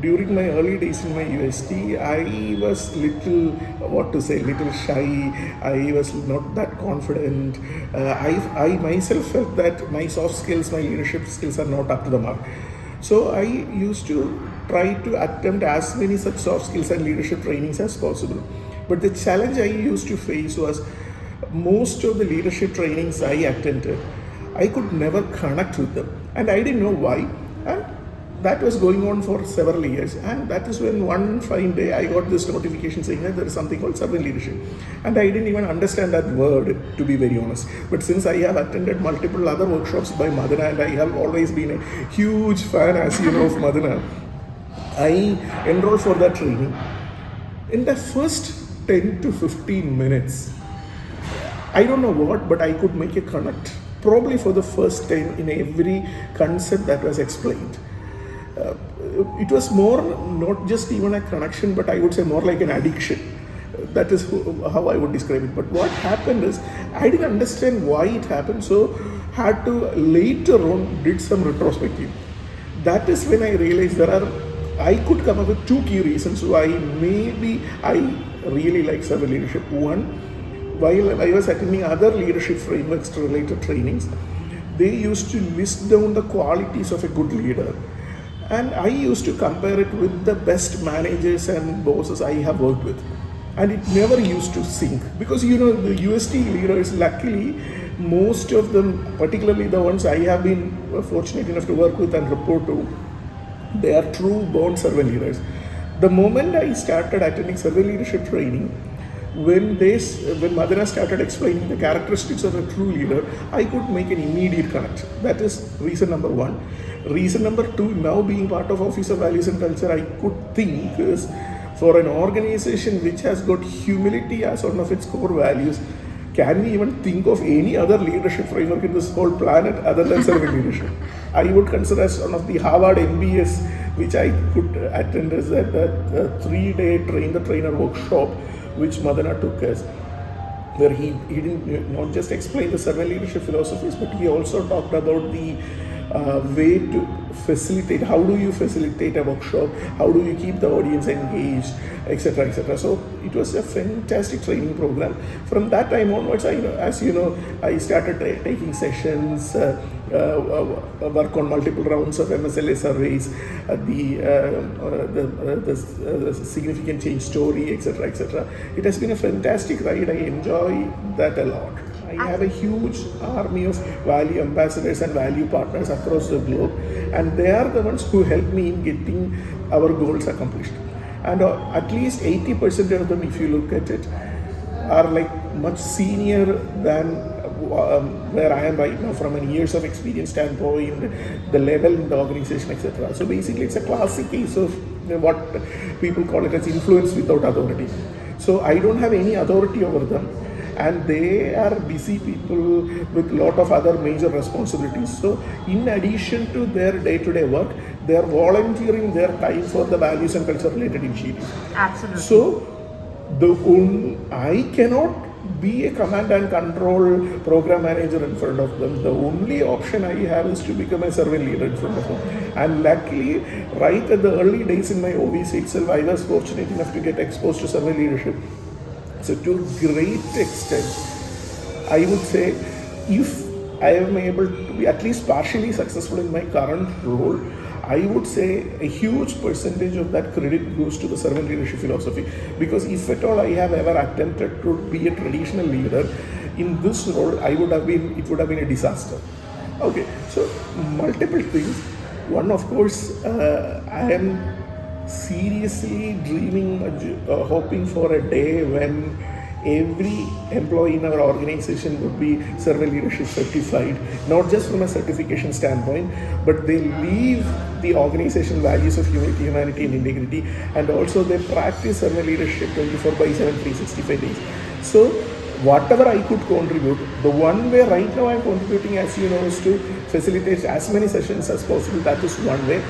During my early days in my UST, I was little shy. I was not that confident. I myself felt that my soft skills, my leadership skills are not up to the mark. So I used to try to attempt as many such soft skills and leadership trainings as possible. But the challenge I used to face was most of the leadership trainings I attended, I could never connect with them. And I didn't know why. And that was going on for several years, and that is when one fine day I got this notification saying that there is something called servant leadership, and I didn't even understand that word, to be very honest. But since I have attended multiple other workshops by Madana, and I have always been a huge fan, as you know, of Madana, I enrolled for that training. In the first 10 to 15 minutes, I don't know what, but I could make a connect, probably for the first time, in every concept that was explained. It was more not just even a connection, but I would say more like an addiction. That is how I would describe it. But what happened is I didn't understand why it happened, so had to later on did some retrospective. That is when I realized I could come up with two key reasons why maybe I really like servant leadership. One, while I was attending other leadership frameworks related trainings, they used to list down the qualities of a good leader. And I used to compare it with the best managers and bosses I have worked with. And it never used to sync. Because the UST leaders, luckily, most of them, particularly the ones I have been fortunate enough to work with and report to, they are true born servant leaders. The moment I started attending servant leadership training, when Madana started explaining the characteristics of a true leader, I could make an immediate connect. That is reason number one. Reason number two, now being part of Office of Values and Culture, I could think is for an organization which has got humility as one of its core values, can we even think of any other leadership framework in this whole planet other than servant leadership? I would consider as one of the Harvard MBS, which I could attend as a 3-day train the trainer workshop, which Madana took us, where he didn't not just explain the servant leadership philosophies, but he also talked about the way to facilitate. How do you facilitate a workshop? How do you keep the audience engaged, etc., etc. So it was a fantastic training program. From that time onwards, I started taking sessions, work on multiple rounds of MSLA surveys, the significant change story, etc., etc. It has been a fantastic ride. I enjoy that a lot. I have a huge army of value ambassadors and value partners across the globe, and they are the ones who help me in getting our goals accomplished. And at least 80% of them, if you look at it, are like much senior than where I am right now from a years of experience standpoint, the level in the organization, etc. So basically, it's a classic case of what people call it as influence without authority. So I don't have any authority over them, and they are busy people with a lot of other major responsibilities. So in addition to their day-to-day work, they are volunteering their time for the values and culture related initiatives. Absolutely. So I cannot be a command and control program manager in front of them. The only option I have is to become a servant leader in front of them. And luckily, right at the early days in my OVC itself, I was fortunate enough to get exposed to servant leadership. So to a great extent, I would say, if I am able to be at least partially successful in my current role, I would say a huge percentage of that credit goes to the servant leadership philosophy. Because if at all I have ever attempted to be a traditional leader, in this role, it would have been a disaster. Okay, so multiple things. One, of course, I am seriously dreaming, hoping for a day when every employee in our organization would be servant leadership certified, not just from a certification standpoint, but they live the organization values of humanity and integrity, and also they practice servant leadership 24/7, 365 days. So whatever I could contribute, the one way right now I'm contributing, as you know, is to facilitate as many sessions as possible. That is one way.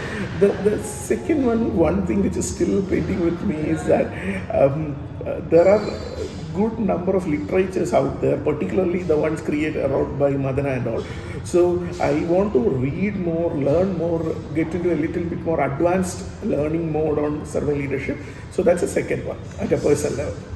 The second one thing which is still pending with me is that there are good number of literatures out there, particularly the ones created out by Madana and all. So I want to read more, learn more, get into a little bit more advanced learning mode on servant leadership. So that's the second one at a personal level.